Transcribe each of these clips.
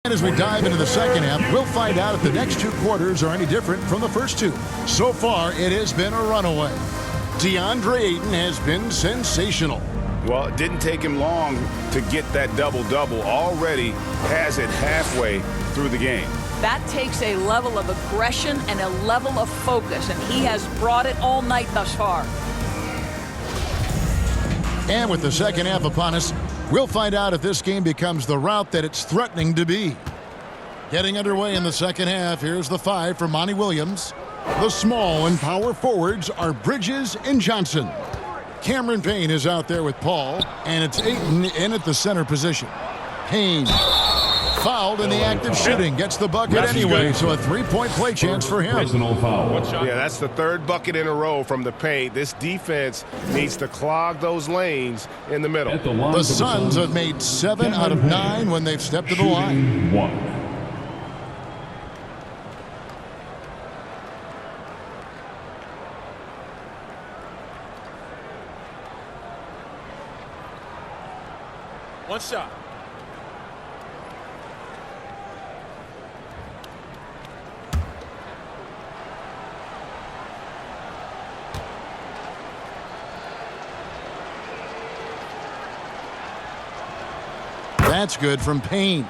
And as we dive into the second half, we'll find out if the next two quarters are any different from the first two. So far, it has been a runaway. DeAndre Ayton has been sensational. Well, it didn't take him long to get that double-double. Already has it halfway through the game. That takes a level of aggression and a level of focus, and he has brought it all night thus far. And with the second half upon us, we'll find out if this game becomes the route that it's threatening to be. Getting underway in the second half, here's the 5 for Monty Williams. The small and power forwards are Bridges and Johnson. Cameron Payne is out there with Paul, and it's Ayton in at the center position. Payne, fouled in the act of shooting, gets the bucket anyway, so a three-point play chance for him. Yeah, that's the third bucket in a row from the paint. This defense needs to clog those lanes in the middle. The Suns have made 7 out of 9 when they've stepped to the line. One shot. That's good from Payne.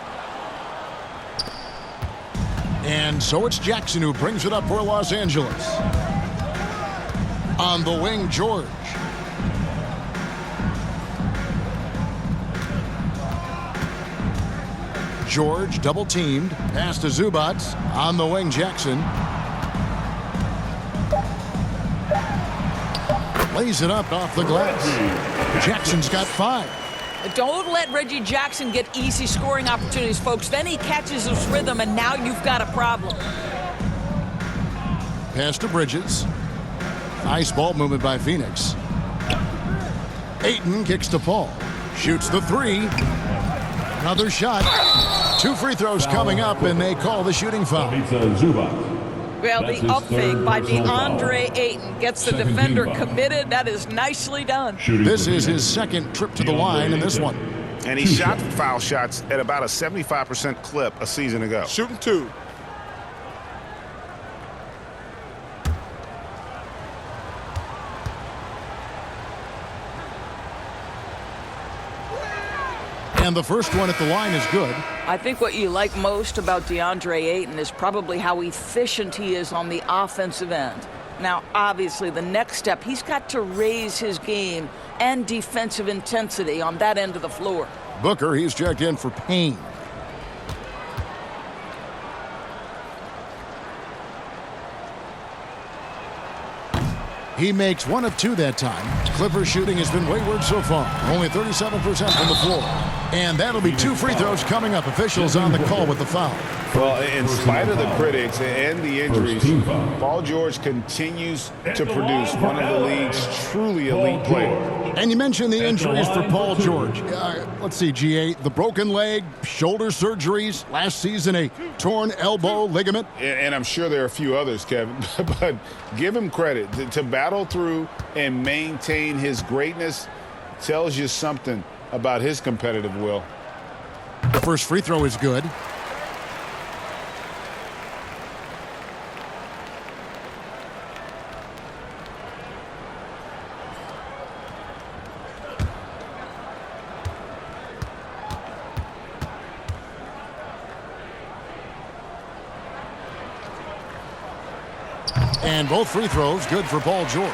And so it's Jackson who brings it up for Los Angeles. On the wing, George. George double-teamed. Pass to Zubac. On the wing, Jackson. Lays it up off the glass. Jackson's got 5. Don't let Reggie Jackson get easy scoring opportunities, folks. Then he catches his rhythm, and now you've got a problem. Pass to Bridges. Nice ball movement by Phoenix. Ayton kicks to Paul. Shoots the 3. Another shot. 2 free throws coming up, and they call the shooting foul. Well, the up fake by DeAndre Ayton gets the defender committed. That is nicely done. This is his second trip to the line in this one. And he shot foul shots at about a 75% clip a season ago. Shooting 2. And the first one at the line is good. I think what you like most about DeAndre Ayton is probably how efficient he is on the offensive end. Now, obviously, the next step, he's got to raise his game and defensive intensity on that end of the floor. Booker, he's checked in for Payne. He makes 1 of 2 that time. Clippers shooting has been wayward so far. Only 37% from the floor. And that'll be 2 free throws coming up. Officials on the call with the foul. Well, in spite of the critics and the injuries, Paul George continues to produce one of the league's truly elite players. And you mentioned the injuries for Paul George. Let's see, GA, the broken leg, shoulder surgeries, last season a torn elbow ligament. And I'm sure there are a few others, Kevin, but give him credit. To battle through and maintain his greatness tells you something about his competitive will. The first free throw is good. And both free throws good for Paul George.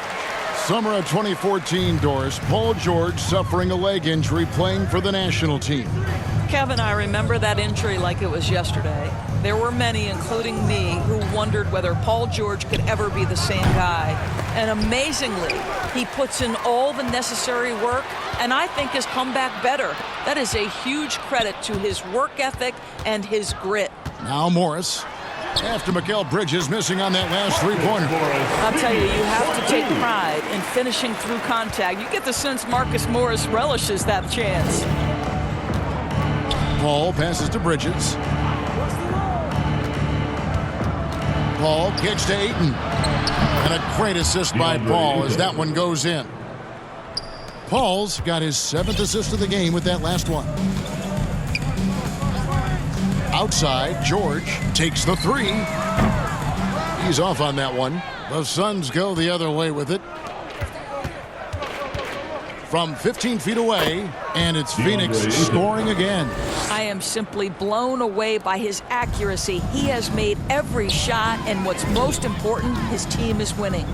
Summer of 2014, Doris. Paul George suffering a leg injury playing for the national team. Kevin, I remember that injury like it was yesterday. There were many, including me, who wondered whether Paul George could ever be the same guy. And amazingly, he puts in all the necessary work, and I think has come back better. That is a huge credit to his work ethic and his grit. Now Morris. After Mikal Bridges missing on that last three-pointer. I'll tell you, you have to take pride pride in finishing through contact. You get the sense Marcus Morris relishes that chance. Paul passes to Bridges. Paul kicks to Ayton. And a great assist by Paul as that one goes in. Paul's got his 7th assist of the game with that last one. Outside, George takes the 3. He's off on that one. The Suns go the other way with it. From 15 feet away, and it's Phoenix scoring again. I am simply blown away by his accuracy. He has made every shot, and what's most important, his team is winning.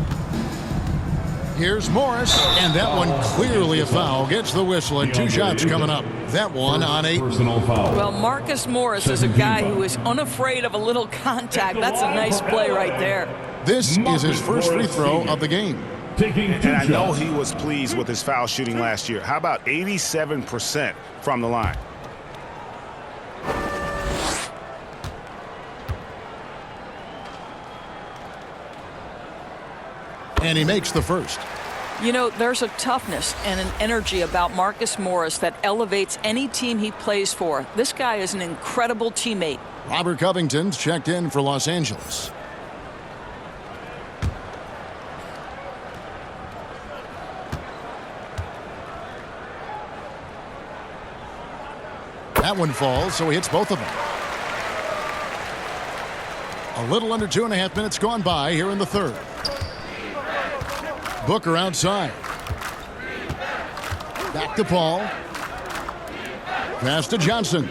Here's Morris, and that one clearly a foul. Gets the whistle, and 2 shots coming up. That one on 8. Well, Marcus Morris is a guy who is unafraid of a little contact. That's a nice play right there. This is his first free throw of the game. And I know he was pleased with his foul shooting last year. How about 87% from the line? And he makes the first. You know, there's a toughness and an energy about Marcus Morris that elevates any team he plays for. This guy is an incredible teammate. Robert Covington's checked in for Los Angeles. That one falls, so he hits both of them. A little under 2.5 minutes gone by here in the third. Booker outside. Back to Paul. Pass to Johnson.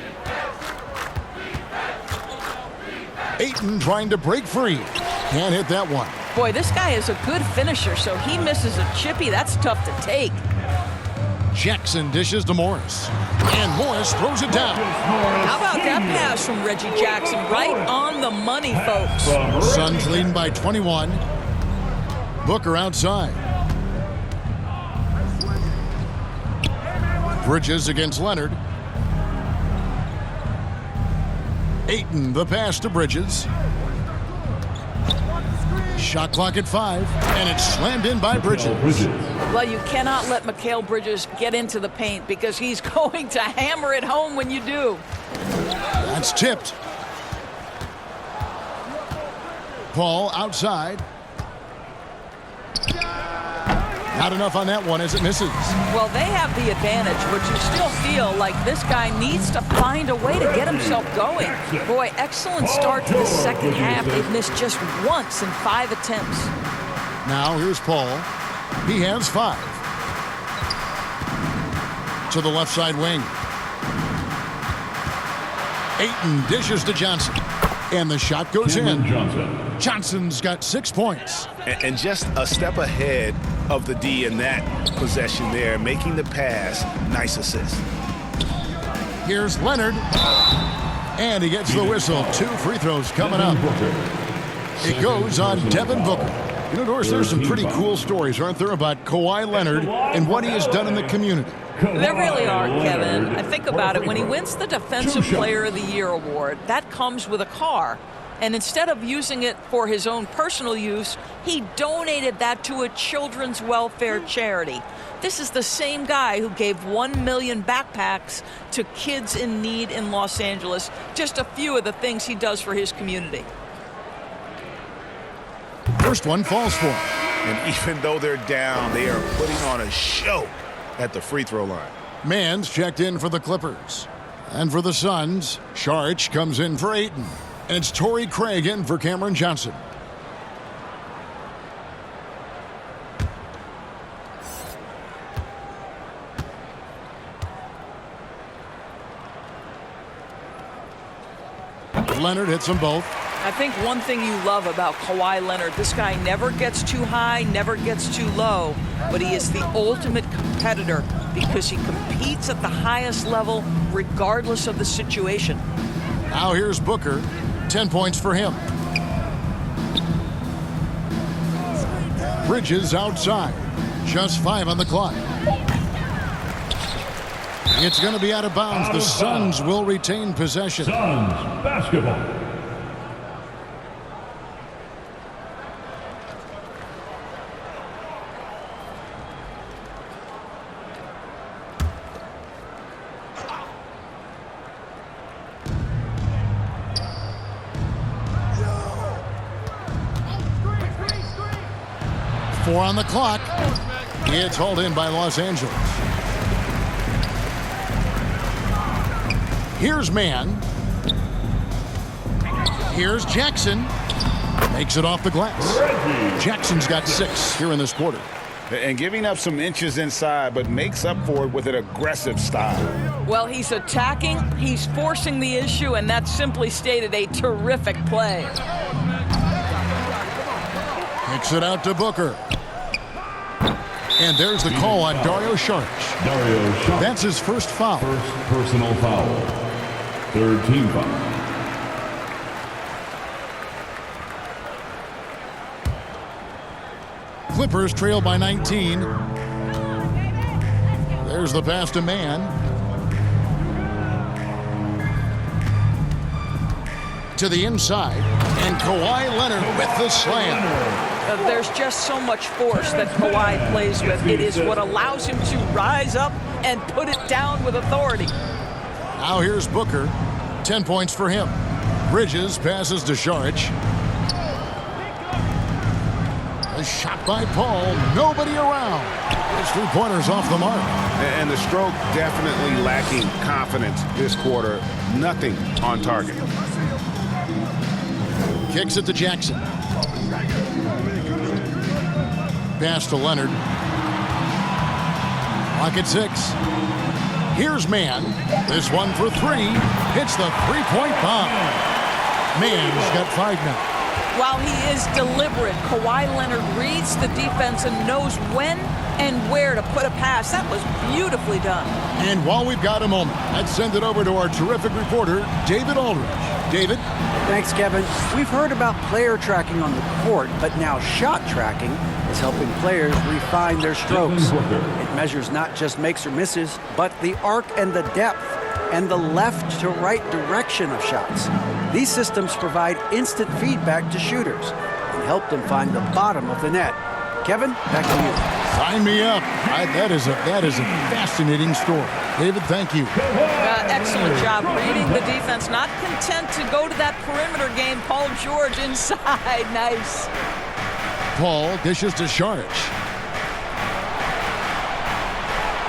Ayton trying to break free. Can't hit that one. Boy, this guy is a good finisher, so he misses a chippy. That's tough to take. Jackson dishes to Morris. And Morris throws it down. How about that pass from Reggie Jackson? Right on the money, folks. Suns leading by 21. Booker outside. Bridges against Leonard. Ayton, the pass to Bridges. Shot clock at 5, and it's slammed in by Bridges. Well, you cannot let Mikal Bridges get into the paint because he's going to hammer it home when you do. That's tipped. Paul outside. Not enough on that one as it misses. Well, they have the advantage, but you still feel like this guy needs to find a way to get himself going. Boy, excellent start to the second half. They've missed just once in 5 attempts. Now here's Paul. He has 5. To the left side wing. Ayton dishes to Johnson. And the shot goes in. Johnson's got 6 points. And just a step ahead of the D in that possession there, making the pass. Nice assist. Here's Leonard. And he gets the whistle. 2 free throws coming up. It goes on Devin Booker. You know, Doris, there's some pretty cool stories, aren't there, about Kawhi Leonard and what he has done in the community? There really are, Kevin. I think about it. When he wins the Defensive Player of the Year award, that comes with a car. And instead of using it for his own personal use, he donated that to a children's welfare charity. This is the same guy who gave 1 million backpacks to kids in need in Los Angeles. Just a few of the things he does for his community. First one falls for him. And even though they're down, they are putting on a show at the free throw line. Mann's checked in for the Clippers. And for the Suns, Saric comes in for Ayton. And it's Torrey Craig in for Cameron Johnson. Leonard hits them both. I think one thing you love about Kawhi Leonard, this guy never gets too high, never gets too low, but he is the ultimate competitor because he competes at the highest level regardless of the situation. Now here's Booker. 10 points for him. Bridges outside. Just 5 on the clock. It's going to be out of bounds. The Suns will retain possession. Suns basketball. 4 on the clock. It's hauled in by Los Angeles. Here's Mann. Here's Jackson. Makes it off the glass. Jackson's got 6 here in this quarter. And giving up some inches inside, but makes up for it with an aggressive style. Well, he's attacking, he's forcing the issue, and that's simply stated a terrific play. Kicks it out to Booker. And there's the call on Dario Saric. That's his first foul. First personal foul. Third team foul. Clippers trail by 19. There's the pass to Mann. To the inside. And Kawhi Leonard with the slam. There's just so much force that Kawhi plays with. It is what allows him to rise up and put it down with authority. Now here's Booker. 10 points for him. Bridges passes to Saric. A shot by Paul. Nobody around. His 3-pointers off the mark. And the stroke definitely lacking confidence this quarter. Nothing on target. Kicks it to Jackson. Pass to Leonard. Clock at 6. Here's Mann. This one for 3. Hits the 3-point bomb. Mann's got 5 now. While he is deliberate, Kawhi Leonard reads the defense and knows when and where to put a pass. That was beautifully done. And while we've got a moment, let's send it over to our terrific reporter, David Aldridge. David? Thanks, Kevin. We've heard about player tracking on the court, but now shot tracking is helping players refine their strokes. It measures not just makes or misses, but the arc and the depth and the left to right direction of shots. These systems provide instant feedback to shooters and help them find the bottom of the net. Kevin, back to you. Sign me up. That is a fascinating story. David, thank you. Excellent job reading the defense. Not content to go to that perimeter game. Paul George inside. Nice. Paul dishes to Saric.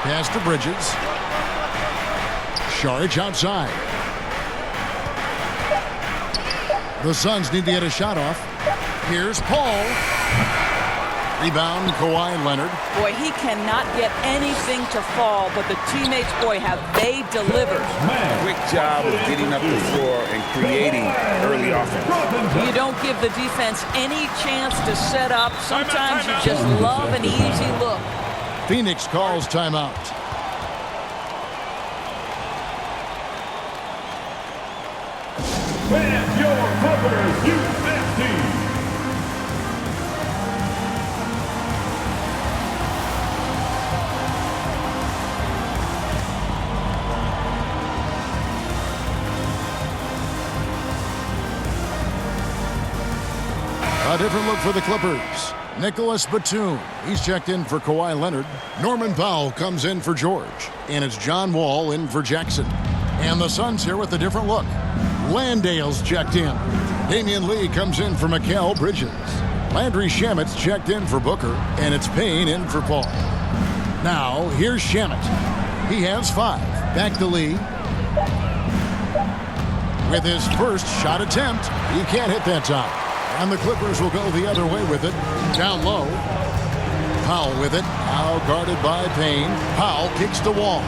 Pass to Bridges. Saric outside. The Suns need to get a shot off. Here's Paul. Rebound, Kawhi Leonard. Boy, he cannot get anything to fall, but the teammates, boy, have they delivered. Quick job of getting up the floor and creating early offense. You don't give the defense any chance to set up. Sometimes you just love an easy look. Phoenix calls timeout. And your Clippers U.S. team. A different look for the Clippers. Nicholas Batum. He's checked in for Kawhi Leonard. Norman Powell comes in for George. And it's John Wall in for Jackson. And the Suns here with a different look. Landale's checked in. Damian Lee comes in for Mikal Bridges. Landry Shamet's checked in for Booker. And it's Payne in for Paul. Now, here's Shamet. He has 5. Back to Lee. With his first shot attempt, he can't hit that time. And the Clippers will go the other way with it. Down low. Powell with it. Now guarded by Payne. Powell kicks to Wall.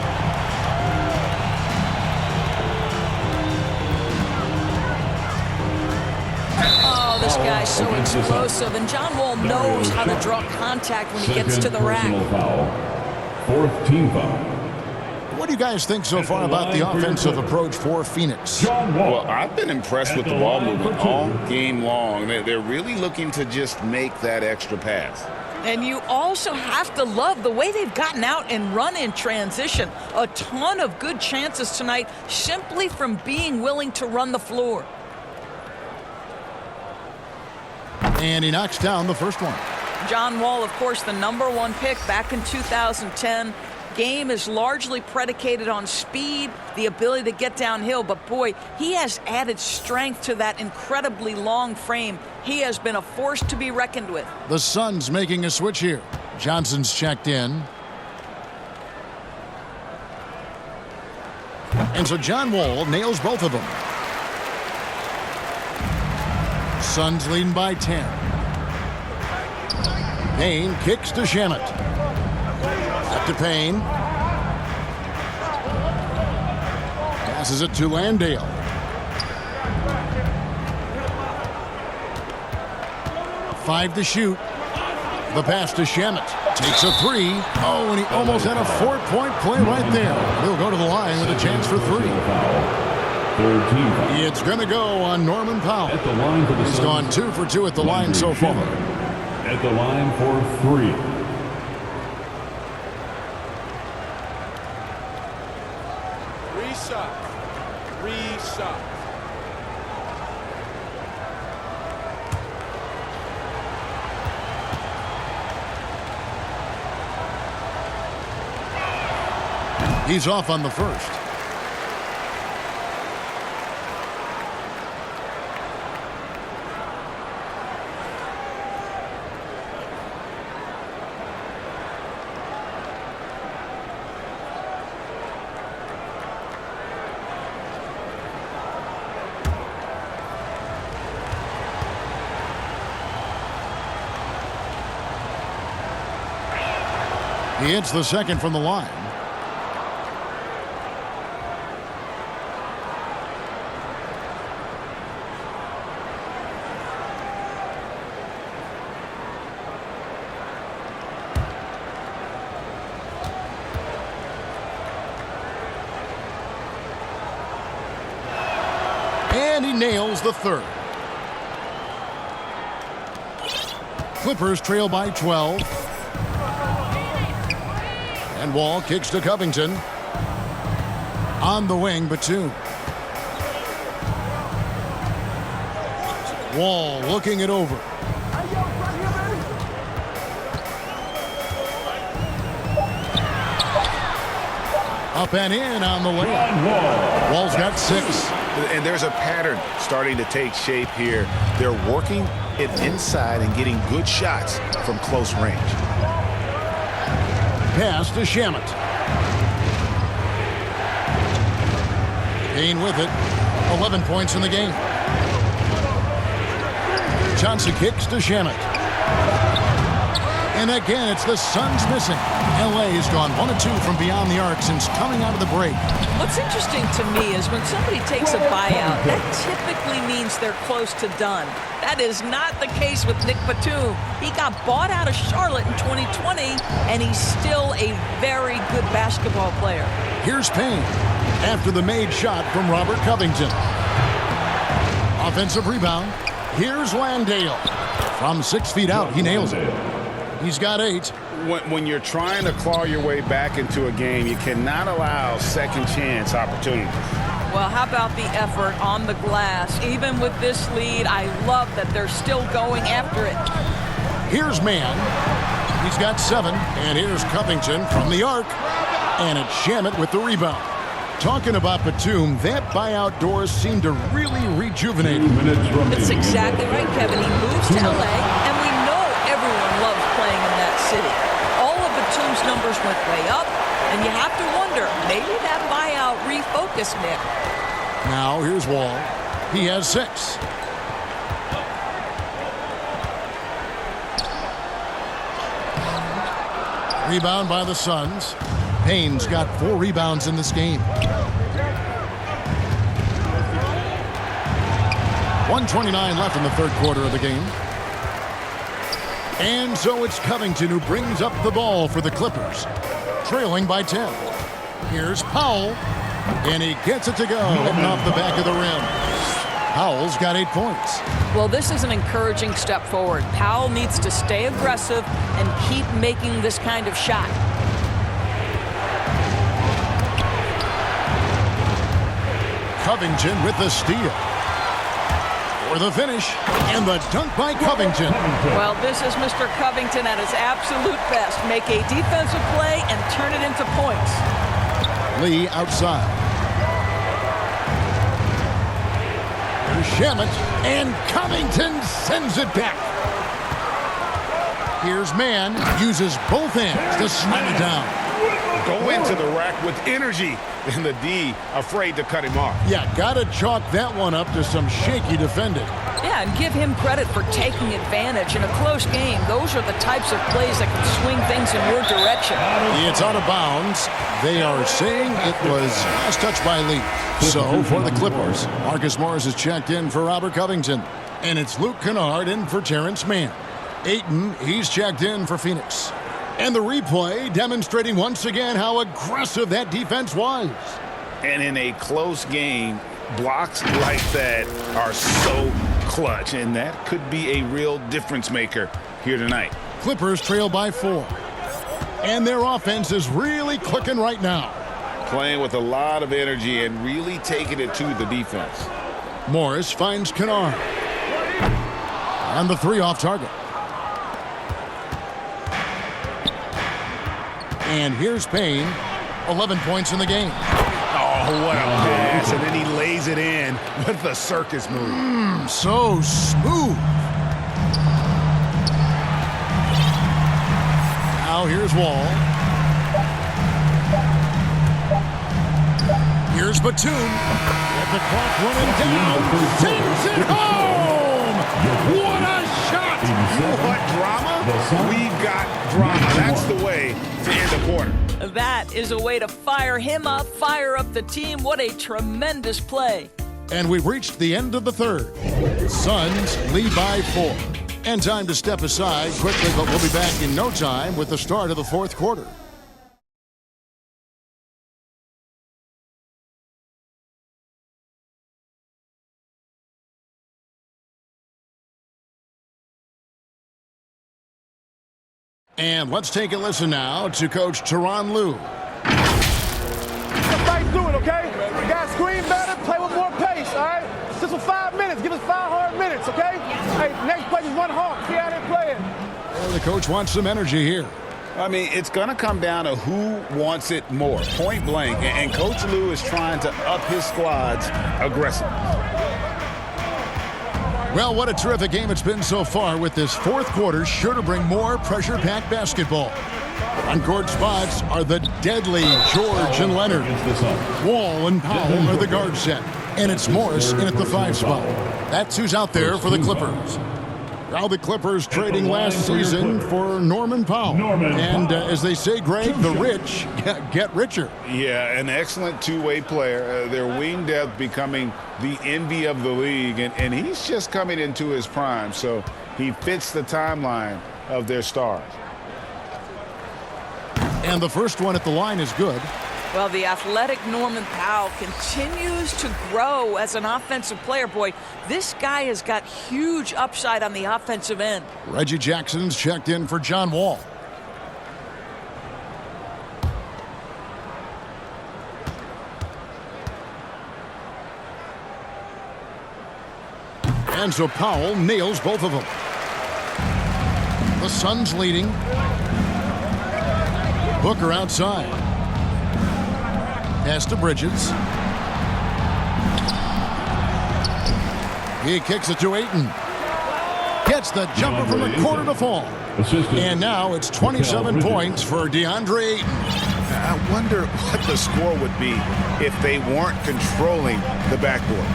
Oh, this guy's so explosive. And John Wall knows how to draw contact when he gets to the rack. Foul. Fourth team foul. What do you guys think so far about the offensive approach for Phoenix? Well, I've been impressed with the ball movement all game long. They're really looking to just make that extra pass. And you also have to love the way they've gotten out and run in transition. A ton of good chances tonight simply from being willing to run the floor. And he knocks down the first one. John Wall, of course, the #1 pick back in 2010. game is largely predicated on speed, the ability to get downhill, but boy, he has added strength to that incredibly long frame. He has been a force to be reckoned with. The Suns making a switch here. Johnson's checked in. And so John Wall nails both of them. Suns leading by 10. Payne kicks to Shamet. Back to Payne. Passes it to Landale. Five to shoot. The pass to Shamet. Takes a three. Oh, and he almost had a 4-point play right there. He'll go to the line with a chance for three. Third team foul. It's going to go on Norman Powell. At the line for the He's Suns, gone 2 for 2 at the line so far. At the line for 3. Reset. He's off on the first. He hits the second from the line. And he nails the third. Clippers trail by 12. And Wall kicks to Covington. On the wing, Batum. Wall looking it over. Up and in on the layup. Wall's got 6. And there's a pattern starting to take shape here. They're working it inside and getting good shots from close range. Pass to Shamet. Payne with it. 11 points in the game. Johnson kicks to Shamet. And again, it's the Suns missing. LA has gone 1 of 2 from beyond the arc since coming out of the break. What's interesting to me is when somebody takes a buyout, that typically means they're close to done. That is not the case with Nick Batum. He got bought out of Charlotte in 2020, and he's still a very good basketball player. Here's Payne after the made shot from Robert Covington. Offensive rebound. Here's Landale. From 6 feet out, he nails it. He's got 8. When you're trying to claw your way back into a game, you cannot allow second chance opportunities. Well, how about the effort on the glass? Even with this lead, I love that they're still going after it. Here's Mann. He's got 7. And here's Covington from the arc. And it's Shamet with the rebound. Talking about Batum, that buyout doors seem to really rejuvenate him. That's exactly right, Kevin. He moves to LA, and we know everyone loves playing in that city. All of Batum's numbers went way up, and you have to wonder, maybe that buyout refocused Nick. Now here's Wall. He has 6. Rebound by the Suns. Payne's got 4 rebounds in this game. 1:29 left in the third quarter of the game. And so it's Covington who brings up the ball for the Clippers, trailing by 10. Here's Powell, and he gets it to go, hitting off the back of the rim. Powell's got 8 points. Well, this is an encouraging step forward. Powell needs to stay aggressive and keep making this kind of shot. Covington with the steal. for the finish. And the dunk by Covington. Well, this is Mr. Covington at his absolute best. Make a defensive play and turn it into points. Lee outside. Here's Shamet, and Covington sends it back. Here's Mann, uses both hands to slam it down. Go into the rack with energy, and the D afraid to cut him off. Yeah, gotta chalk that one up to some shaky defending. Yeah, and give him credit for taking advantage. In a close game, those are the types of plays that can swing things in your direction. It's out of bounds. They are saying it was last touched by Lee. So, for the Clippers, Marcus Morris is checked in for Robert Covington. And it's Luke Kennard in for Terrence Mann. Ayton, he's checked in for Phoenix. And the replay demonstrating once again how aggressive that defense was. And in a close game, blocks like that are so clutch, and that could be a real difference maker here tonight. Clippers trail by 4. And their offense is really clicking right now. Playing with a lot of energy and really taking it to the defense. Morris finds Kennard. And the 3 off target. And here's Payne, 11 points in the game. Oh, what a pass, and then he lays it in with the circus move. So smooth. Now here's Wall. Here's Batum. With the clock running down. Sends it home. What a shot. You know what drama? We've got drama. That's the way to end the quarter. That is a way to fire him up, fire up the team. What a tremendous play. And we've reached the end of the third. Suns lead by 4. And time to step aside quickly, but we'll be back in no time with the start of the fourth quarter. And let's take a listen now to Coach Tyronn Lue. Let's fight through it, okay? You guys screen better, play with more pace, all right? Just for 5 minutes. Give us 5 hard minutes, okay? Hey, next play, just run hard. See how they're playing. Well, the coach wants some energy here. I mean, it's going to come down to who wants it more, point blank. And Coach Lue is trying to up his squad's aggressiveness. Well, what a terrific game it's been so far, with this fourth quarter sure to bring more pressure-packed basketball. On-court spots are the deadly George and Leonard. Wall and Powell are the guard set. And it's Morris in at the 5 spot. That's who's out there for the Clippers. Now the Clippers trading last season for Norman Powell. And as they say, Greg, the rich get richer. Yeah, an excellent two-way player. Their wing depth becoming the envy of the league. And he's just coming into his prime, so he fits the timeline of their stars. And the first one at the line is good. Well, the athletic Norman Powell continues to grow as an offensive player. Boy, this guy has got huge upside on the offensive end. Reggie Jackson's checked in for John Wall. And so Powell nails both of them. The Suns leading. Booker outside. Pass to Bridges. He kicks it to Ayton. Gets the jumper from the corner to fall. And now it's 27 points for DeAndre Ayton. I wonder what the score would be if they weren't controlling the backboard.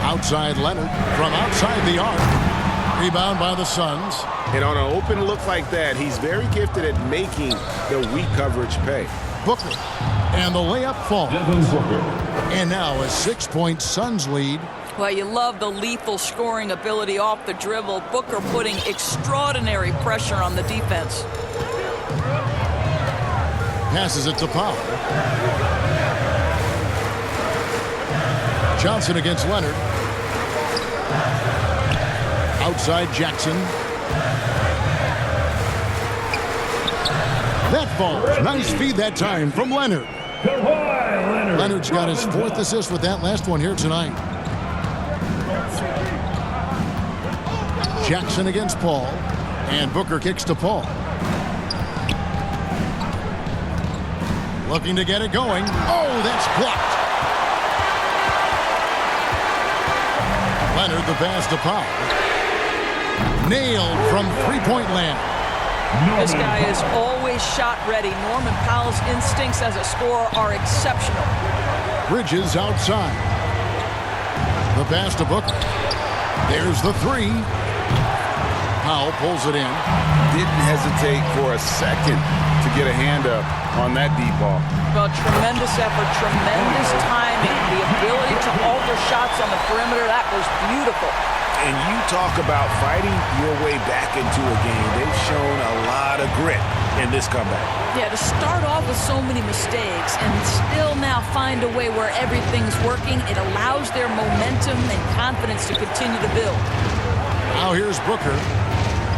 Outside Leonard from outside the arc. Rebound by the Suns. And on an open look like that, he's very gifted at making the weak coverage pay. Booker. And the layup falls. And now a 6-point Suns lead. Well, you love the lethal scoring ability off the dribble. Booker putting extraordinary pressure on the defense. Passes it to Powell. Johnson against Leonard. Outside Jackson. That falls. Nice feed that time from Leonard. Kawhi Leonard. Leonard's got his 4th assist with that last one here tonight. Jackson against Paul. And Booker kicks to Paul. Looking to get it going. Oh, that's blocked. Leonard the pass to Paul. Nailed from three-point land. This guy is always shot ready. Norman Powell's instincts as a scorer are exceptional. Bridges outside. The pass to Booker. There's the three. Powell pulls it in. Didn't hesitate for a second to get a hand up on that deep ball. Well, tremendous effort, tremendous timing, the ability to alter shots on the perimeter. That was beautiful. And you talk about fighting your way back into a game. They've shown a lot of grit in this comeback. Yeah, to start off with so many mistakes and still now find a way where everything's working, it allows their momentum and confidence to continue to build. Now here's Booker.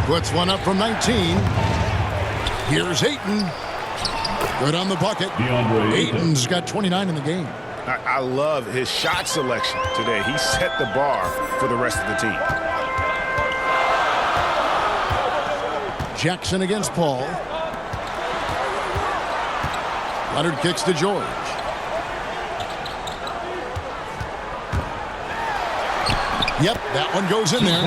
Puts one up from 19. Here's Ayton. Good on the bucket. DeAndre Ayton. Ayton's got 29 in the game. I love his shot selection today. He set the bar for the rest of the team. Jackson against Paul. Leonard kicks to George. Yep, that one goes in there.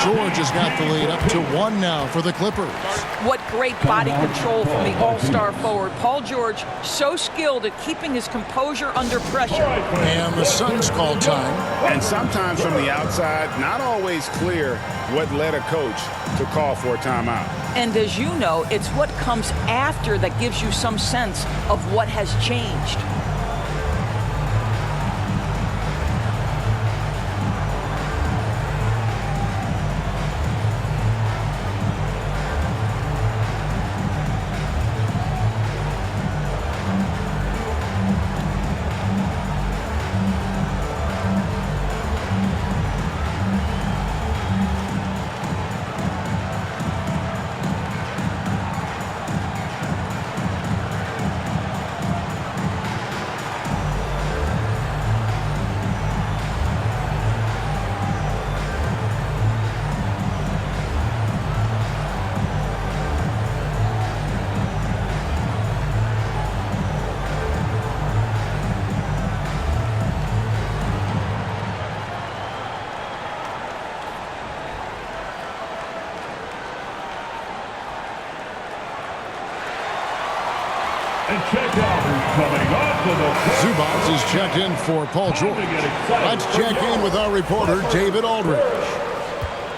George has got the lead up to 1 now for the Clippers. What great body control from the all-star forward. Paul George, so skilled at keeping his composure under pressure. And the Suns call time. And sometimes from the outside, not always clear what led a coach to call for a timeout. And as you know, it's what comes after that gives you some sense of what has changed. And check out who's coming onto the court. Zubats is checked in for Paul George. Let's check in with our reporter, David Aldridge.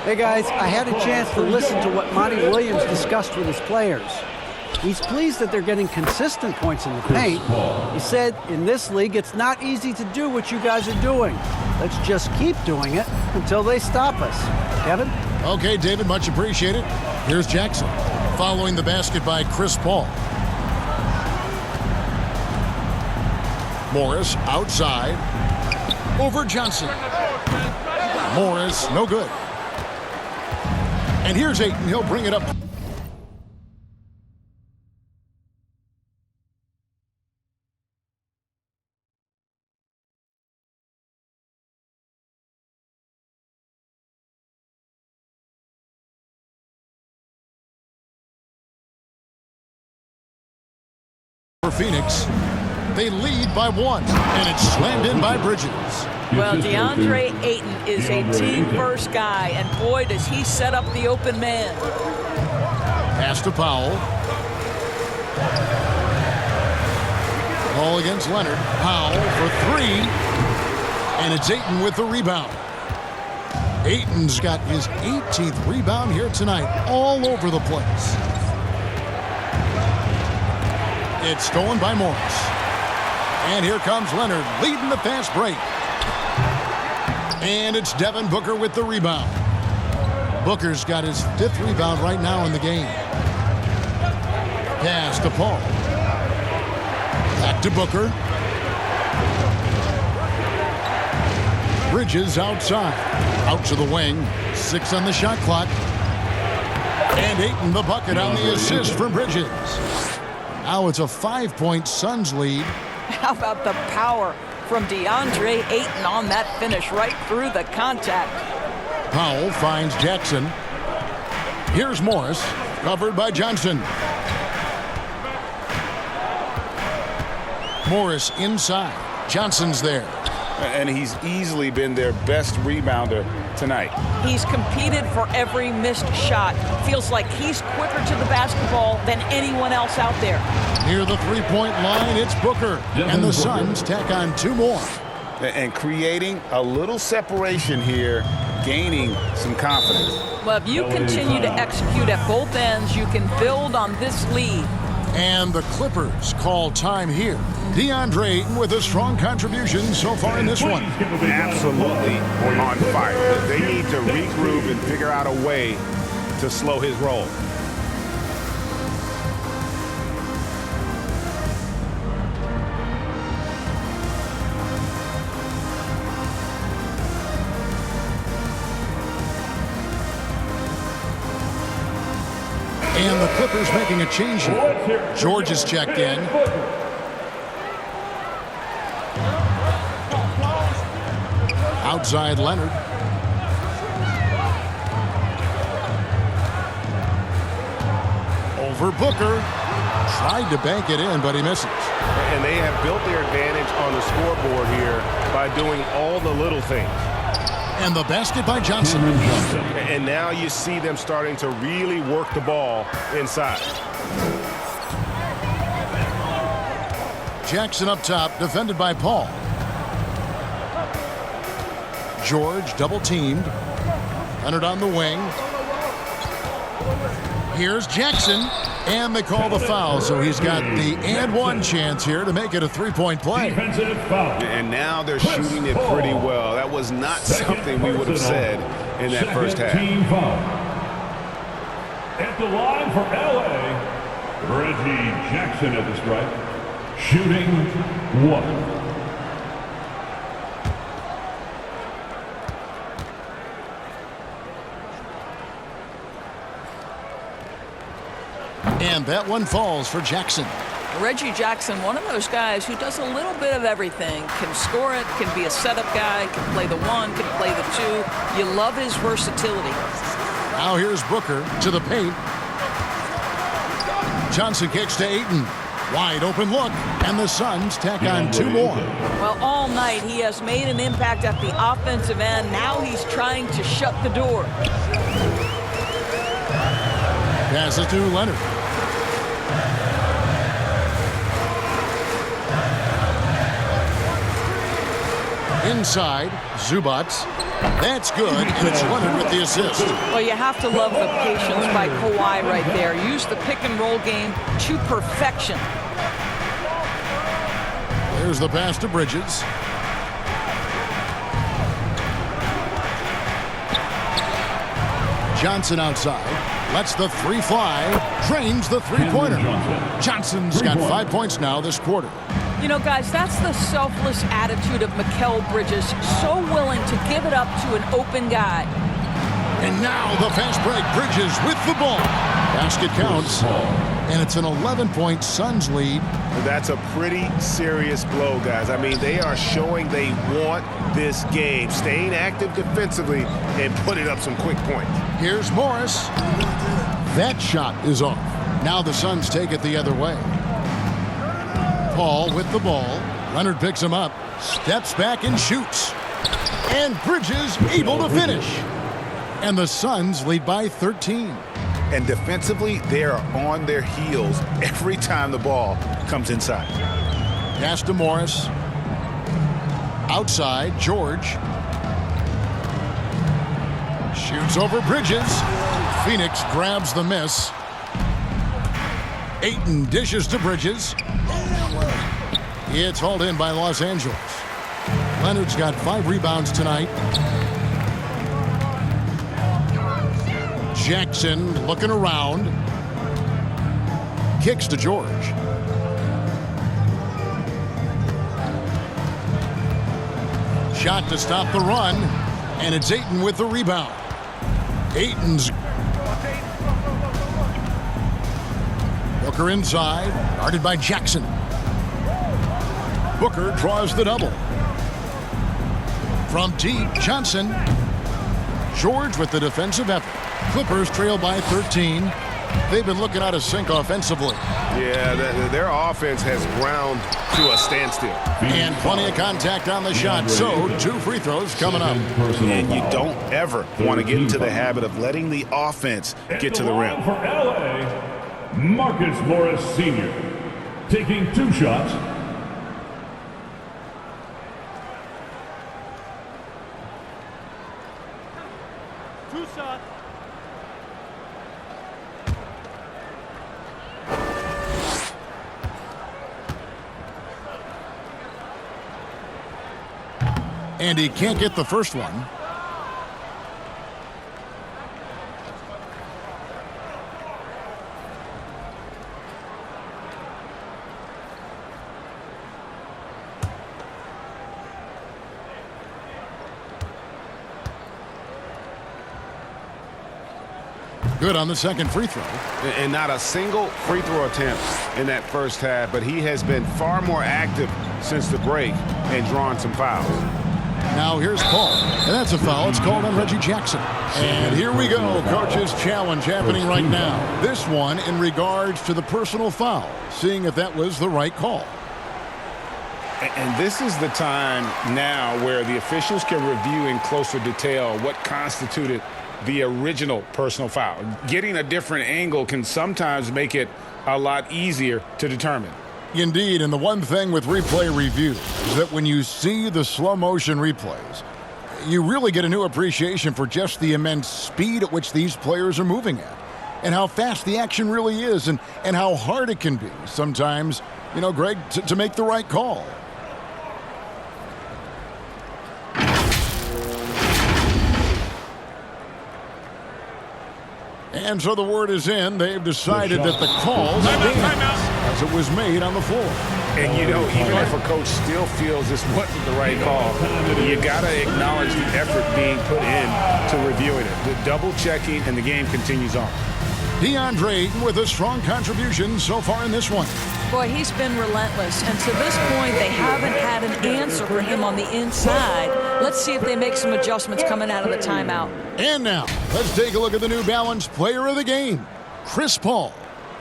Hey guys, I had a chance to listen to what Monty Williams discussed with his players. He's pleased that they're getting consistent points in the paint. He said, in this league, it's not easy to do what you guys are doing. Let's just keep doing it until they stop us. Kevin? Okay, David, much appreciated. Here's Jackson, following the basket by Chris Paul. Morris outside. Over Johnson. Morris, no good. And here's Ayton. He'll bring it up. For Phoenix. They lead by 1, and it's slammed in by Bridges. Well, DeAndre Ayton is a team-first guy, and boy, does he set up the open man. Pass to Powell. Ball against Leonard. Powell for 3, and it's Ayton with the rebound. Ayton's got his 18th rebound here tonight, all over the place. It's stolen by Morris. And here comes Leonard leading the fast break. And it's Devin Booker with the rebound. Booker's got his 5th rebound right now in the game. Pass to Paul. Back to Booker. Bridges outside. Out to the wing. 6 on the shot clock. And Ayton the bucket on the assist from Bridges. Now it's a 5-point Suns lead. How about the power from DeAndre Ayton on that finish right through the contact? Powell finds Jackson. Here's Morris, covered by Johnson. Morris inside. Johnson's there. And he's easily been their best rebounder tonight. He's competed for every missed shot. Feels like he's quicker to the basketball than anyone else out there. Near the three-point line, it's Booker. And the Suns tack on 2 more. And creating a little separation here, gaining some confidence. Well, if you continue to execute at both ends, you can build on this lead. And the Clippers call time here. DeAndre Ayton with a strong contribution so far in this one. Absolutely on fire. They need to regroup and figure out a way to slow his roll. And the Clippers making a change here. George is checked in. Outside Leonard. Over Booker. Tried to bank it in, but he misses. And they have built their advantage on the scoreboard here by doing all the little things. And the basket by Johnson. And now you see them starting to really work the ball inside. Jackson up top, defended by Paul. George double teamed. Leonard on the wing. Here's Jackson. And they call the foul, so he's got the and one chance here to make it a 3-point play. And now they're shooting it pretty well. That was not something we would have said in that first half. At the line for LA, Reggie Jackson at the stripe, shooting 1. And that one falls for Jackson. Reggie Jackson, one of those guys who does a little bit of everything. Can score it, can be a setup guy, can play the 1, can play the 2. You love his versatility. Now here's Booker to the paint. Johnson kicks to Ayton. Wide open look, and the Suns tack on 2 more. Well, all night he has made an impact at the offensive end. Now he's trying to shut the door. Passes to Leonard. Inside, Zubac. That's good, and it's Leonard with the assist. Well, you have to love the patience by Kawhi right there. Use the pick-and-roll game to perfection. There's the pass to Bridges. Johnson outside. Lets the 3 fly. Drains the 3-pointer. Johnson's got 5 points now this quarter. You know, guys, that's the selfless attitude of Mikal Bridges. So willing to give it up to an open guy. And now the fast break. Bridges with the ball. Basket counts. And it's an 11-point Suns lead. That's a pretty serious blow, guys. I mean, they are showing they want this game, staying active defensively and putting up some quick points. Here's Morris. That shot is off. Now the Suns take it the other way. Paul with the ball. Leonard picks him up. Steps back and shoots. And Bridges able to finish. And the Suns lead by 13. And defensively, they are on their heels every time the ball comes inside. Pass to Morris. Outside, George. Shoots over Bridges. Phoenix grabs the miss. Ayton dishes to Bridges. It's hauled in by Los Angeles. Leonard's got 5 rebounds tonight. Jackson looking around. Kicks to George. Shot to stop the run. And it's Ayton with the rebound. Ayton's. They'll Booker inside, guarded by Jackson. Booker draws the double. From deep, Johnson. George with the defensive effort. Clippers trail by 13. They've been looking out of sync offensively. Yeah, their offense has ground to a standstill. And plenty of contact on the shot, so 2 free throws coming up. And you don't ever want to get into the habit of letting the offense get to the rim. For LA, Marcus Morris Sr. taking 2 shots. And he can't get the first one. Good on the second free throw. And not a single free throw attempt in that first half, but he has been far more active since the break and drawn some fouls. Now here's Paul, and that's a foul. It's called on Reggie Jackson. And here we go, coach's challenge happening right now. This one in regards to the personal foul, seeing if that was the right call. And this is the time now where the officials can review in closer detail what constituted the original personal foul. Getting a different angle can sometimes make it a lot easier to determine. Indeed, and the one thing with replay review is that when you see the slow motion replays, you really get a new appreciation for just the immense speed at which these players are moving at, and how fast the action really is, and how hard it can be sometimes, you know, Greg, to make the right call. And so the word is in. They've decided that the call stands as it was made on the floor. And, you know, even if a coach still feels this wasn't the right call, you got to acknowledge the effort being put in to reviewing it. The double checking, and the game continues on. DeAndre Ayton with a strong contribution so far in this one. Boy, he's been relentless, and to this point, they haven't had an answer for him on the inside. Let's see if they make some adjustments coming out of the timeout. And now, let's take a look at the New Balance player of the game, Chris Paul.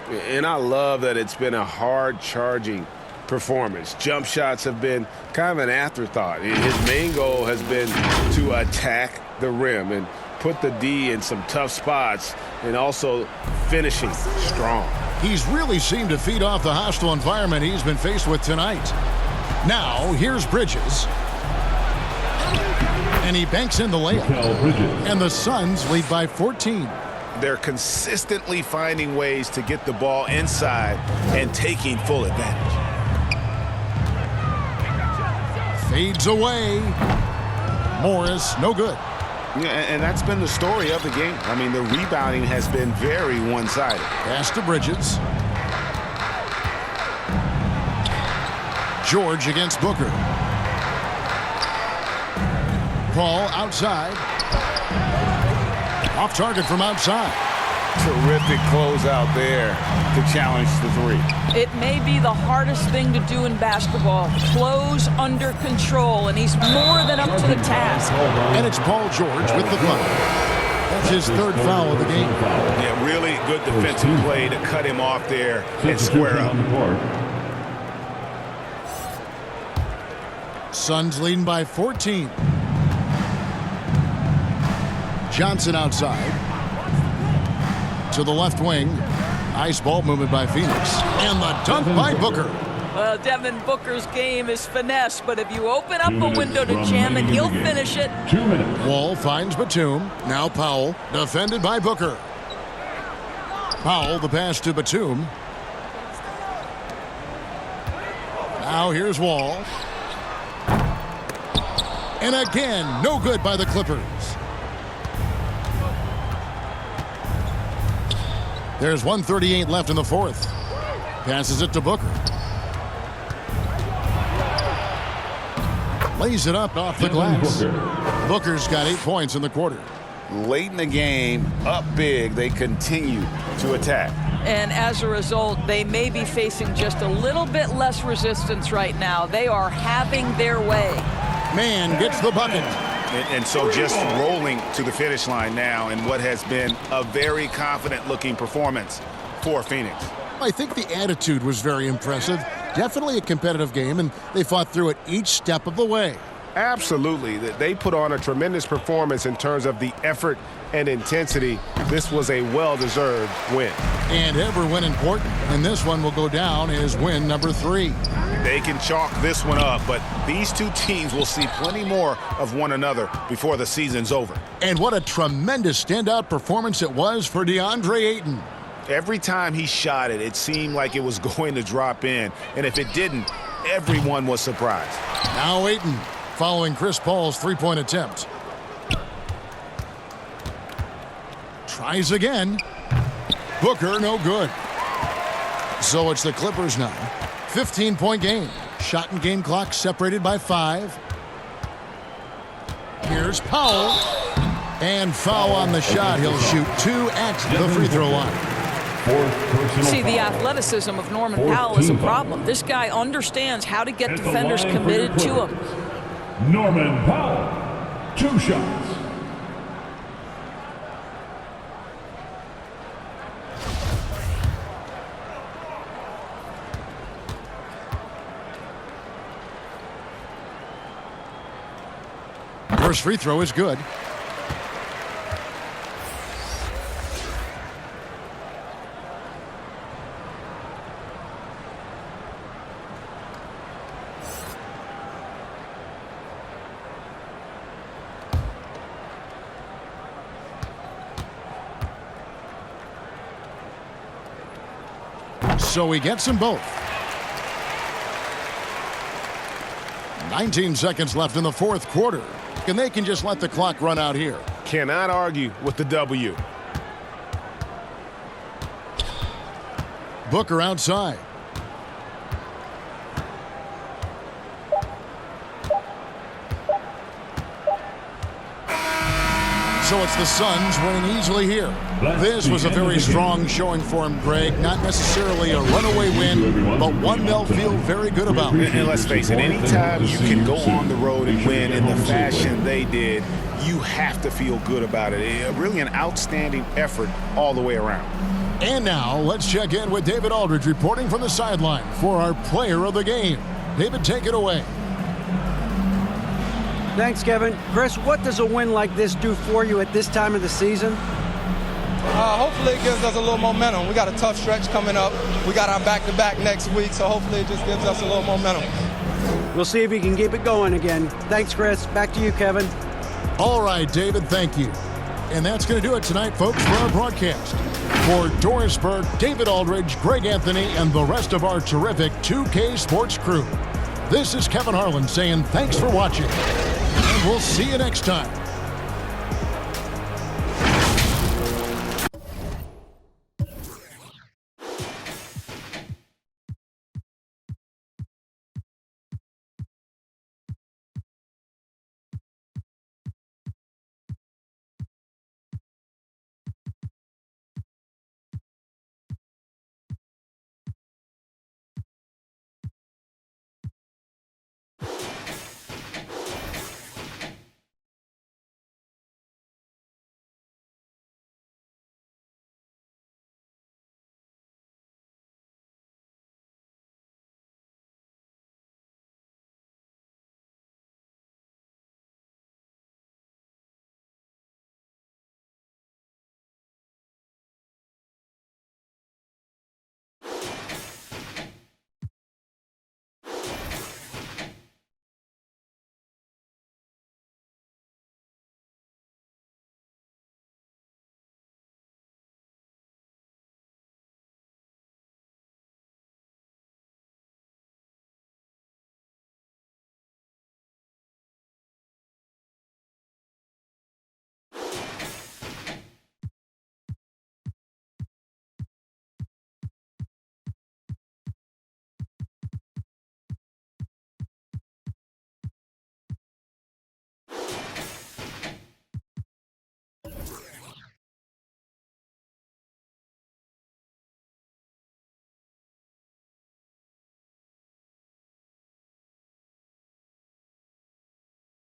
And I love that it's been a hard-charging performance. Jump shots have been kind of an afterthought. His main goal has been to attack the rim and put the D in some tough spots, and also finishing strong. He's really seemed to feed off the hostile environment he's been faced with tonight. Now, here's Bridges. And he banks in the layup. And the Suns lead by 14. They're consistently finding ways to get the ball inside and taking full advantage. Fades away. Morris, no good. Yeah, and that's been the story of the game. I mean, the rebounding has been very one-sided. Pass to Bridges. George against Booker. Paul outside. Off target from outside. Terrific closeout there to challenge the three. It may be the hardest thing to do in basketball. Close under control, and he's more than up to the task. And it's Paul George with the foul. That's his third foul of the game. Yeah, really good defensive play to cut him off there and square up. Suns leading by 14. Johnson outside. To the left wing. Nice ball movement by Phoenix. And the dunk by Booker. Well, Devin Booker's game is finesse, but if you open up a window to jam it, he'll finish it. 2 minutes. Wall finds Batum. Now Powell. Defended by Booker. Powell, the pass to Batum. Now here's Wall. And again, no good by the Clippers. There's 1:38 left in the fourth. Passes it to Booker. Lays it up off the glass. Booker's got 8 points in the quarter. late in the game, up big, they continue to attack. And as a result, they may be facing just a little bit less resistance right now. They are having their way. Man gets the bucket. And so just rolling to the finish line now in what has been a very confident-looking performance for Phoenix. I think the attitude was very impressive. Definitely a competitive game, and they fought through it each step of the way. Absolutely. They put on a tremendous performance in terms of the effort and intensity. This was a well-deserved win. And every win important, and this one will go down as win number 3. They can chalk this one up, but these two teams will see plenty more of one another before the season's over. And what a tremendous standout performance it was for DeAndre Ayton. Every time he shot it, it seemed like it was going to drop in, and if it didn't, everyone was surprised. Now Ayton following Chris Paul's three-point attempt. Tries again. Booker, no good. So it's the Clippers now. 15-point game. Shot and game clock separated by 5. Here's Powell. And foul on the shot. He'll shoot 2 at the free throw line. See, the athleticism of Norman Powell is a problem. This guy understands how to get defenders committed to him. Norman Powell, 2 shots. First free throw is good. So he gets them both. 19 seconds left in the fourth quarter. And they can just let the clock run out here. Cannot argue with the W. Booker outside. So it's the Suns winning easily here. This was a very strong showing for him, Greg. Not necessarily a runaway win, but one they'll feel very good about. And let's face it, anytime you can go on the road and win in the fashion they did, you have to feel good about it. Really an outstanding effort all the way around. And now let's check in with David Aldridge reporting from the sideline for our player of the game. David, take it away. Thanks, Kevin. Chris, what does a win like this do for you at this time of the season? Hopefully it gives us a little momentum. We got a tough stretch coming up. We got our back-to-back next week, so hopefully it just gives us a little momentum. We'll see if he can keep it going again. Thanks, Chris. Back to you, Kevin. All right, David, thank you. And that's going to do it tonight, folks, for our broadcast. For Doris Burke, David Aldridge, Greg Anthony, and the rest of our terrific 2K Sports crew, this is Kevin Harlan saying thanks for watching. And we'll see you next time.